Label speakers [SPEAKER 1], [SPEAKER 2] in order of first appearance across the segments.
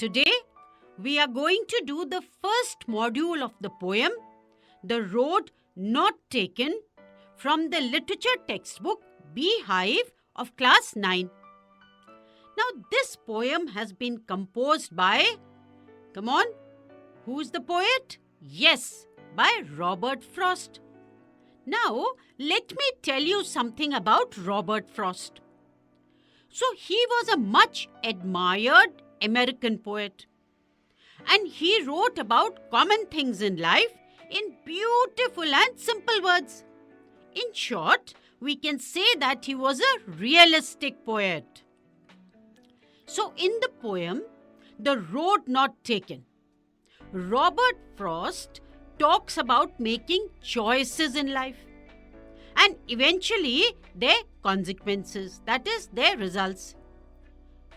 [SPEAKER 1] Today, we are going to do the first module of the poem, The Road Not Taken, from the literature textbook Beehive of class 9. Now, this poem has been composed by, come on, who's the poet? Yes, by Robert Frost. Now, let me tell you something about Robert Frost. So, he was a much admired American poet. And he wrote about common things in life in beautiful and simple words. In short, we can say that he was a realistic poet. So, in the poem, The Road Not Taken, Robert Frost talks about making choices in life and eventually their consequences, that is, their results.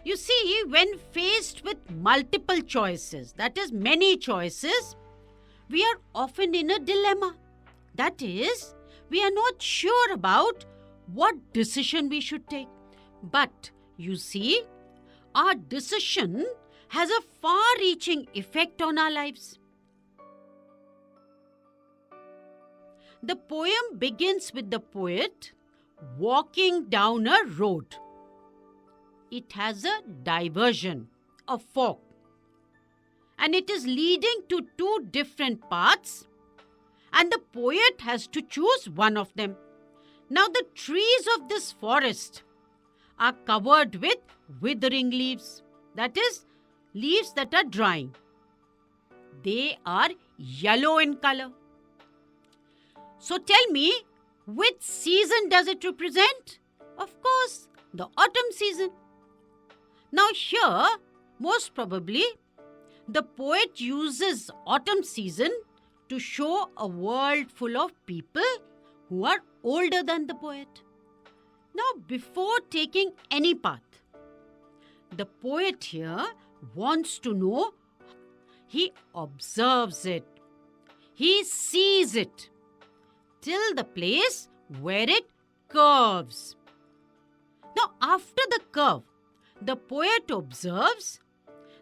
[SPEAKER 1] You see, when faced with multiple choices, that is, many choices, we are often in a dilemma. That is, we are not sure about what decision we should take. But, you see, our decision has a far-reaching effect on our lives. The poem begins with the poet walking down a road. It has a diversion, a fork, and it is leading to two different paths, and the poet has to choose one of them. Now, the trees of this forest are covered with withering leaves, that is, leaves that are drying. They are yellow in color. So tell me, which season does it represent? Of course, the autumn season. Now here, most probably, the poet uses autumn season to show a world full of people who are older than the poet. Now, before taking any path, the poet here wants to know. He observes it. He sees it till the place where it curves. Now, after the curve, the poet observes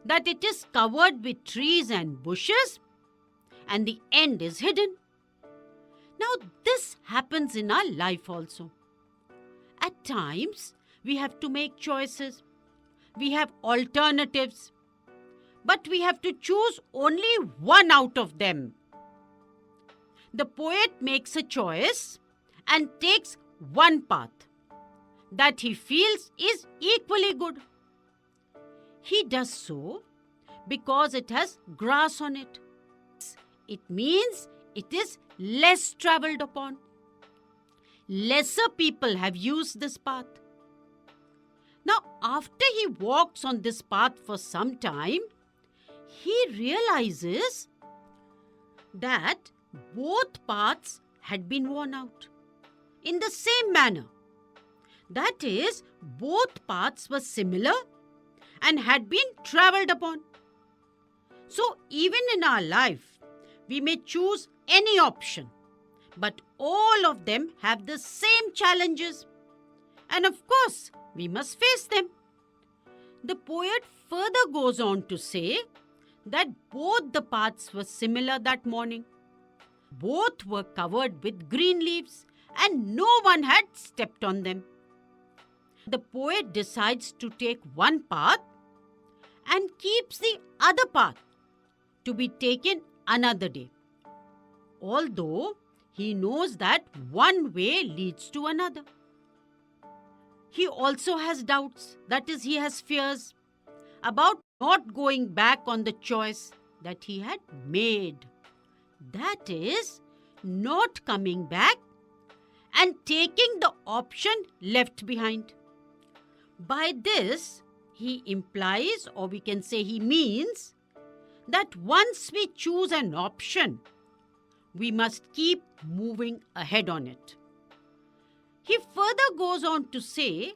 [SPEAKER 1] that it is covered with trees and bushes and the end is hidden. Now, this happens in our life also. At times, we have to make choices. We have alternatives. But we have to choose only one out of them. The poet makes a choice and takes one path that he feels is equally good. He does so because it has grass on it. It means it is less traveled upon. Lesser people have used this path. Now, after he walks on this path for some time, he realizes that both paths had been worn out in the same manner. That is, both paths were similar and had been travelled upon. So, even in our life, we may choose any option, but all of them have the same challenges. And of course, we must face them. The poet further goes on to say that both the paths were similar that morning. Both were covered with green leaves and no one had stepped on them. The poet decides to take one path and keeps the other path to be taken another day. Although he knows that one way leads to another. He also has doubts, that is, he has fears about not going back on the choice that he had made. That is, not coming back and taking the option left behind. By this, he implies, or we can say he means, that once we choose an option, we must keep moving ahead on it. He further goes on to say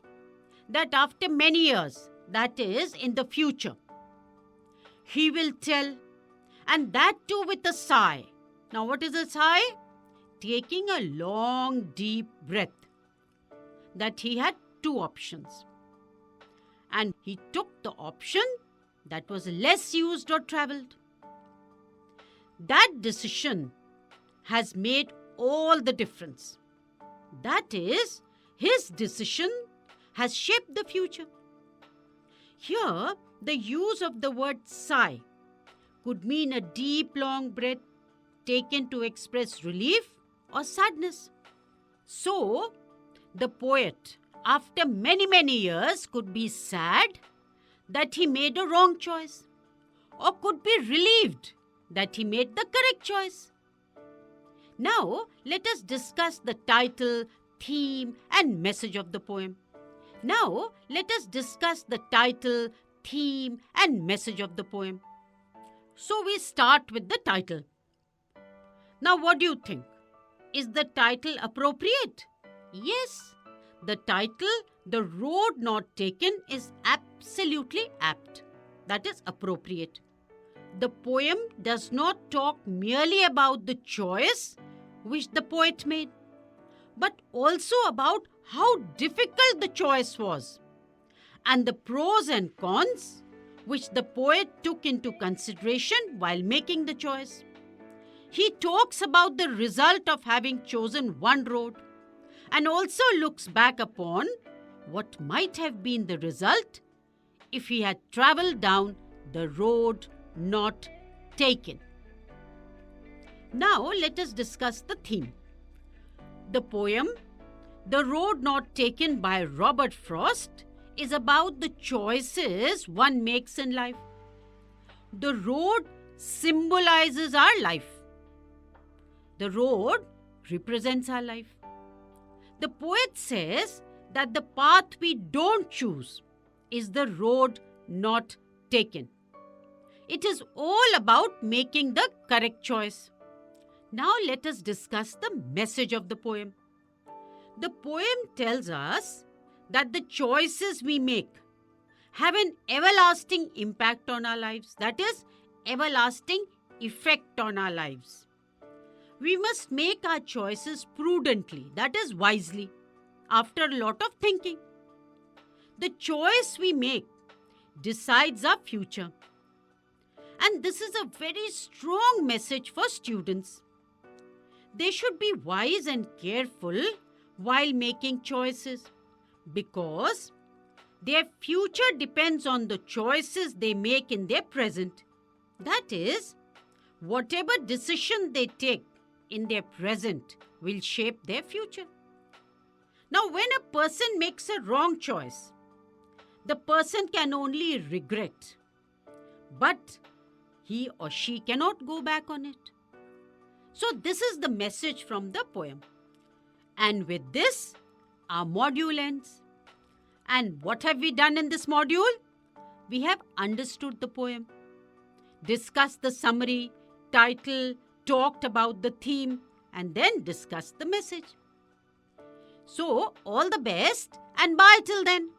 [SPEAKER 1] that after many years, that is, in the future, he will tell, and that too with a sigh. Now, what is a sigh? Taking a long, deep breath, that he had two options. And he took the option that was less used or traveled. That decision has made all the difference. That is, his decision has shaped the future. Here, the use of the word sigh could mean a deep, long breath taken to express relief or sadness. So, the poet, after many, many years, could be sad that he made a wrong choice, or could be relieved that he made the correct choice. Now, let us discuss the title, theme, and message of the poem. So, we start with the title. Now, what do you think? Is the title appropriate? Yes, the title, The Road Not Taken, is absolutely apt. That is appropriate. The poem does not talk merely about the choice which the poet made, but also about how difficult the choice was, and the pros and cons which the poet took into consideration while making the choice. He talks about the result of having chosen one road, and also looks back upon what might have been the result if he had travelled down the road not taken. Now let us discuss the theme. The poem, The Road Not Taken by Robert Frost, is about the choices one makes in life. The road symbolizes our life. The road represents our life. The poet says that the path we don't choose is the road not taken. It is all about making the correct choice. Now let us discuss the message of the poem. The poem tells us that the choices we make have an everlasting impact on our lives. That is, everlasting effect on our lives. We must make our choices prudently, that is, wisely, after a lot of thinking. The choice we make decides our future. And this is a very strong message for students. They should be wise and careful while making choices, because their future depends on the choices they make in their present. That is, whatever decision they take in their present will shape their future. Now, when a person makes a wrong choice, the person can only regret, but he or she cannot go back on it. So this is the message from the poem. And with this, our module ends. And what have we done in this module? We have understood the poem, discussed the summary, title, talked about the theme, and then discussed the message. So, all the best and bye till then.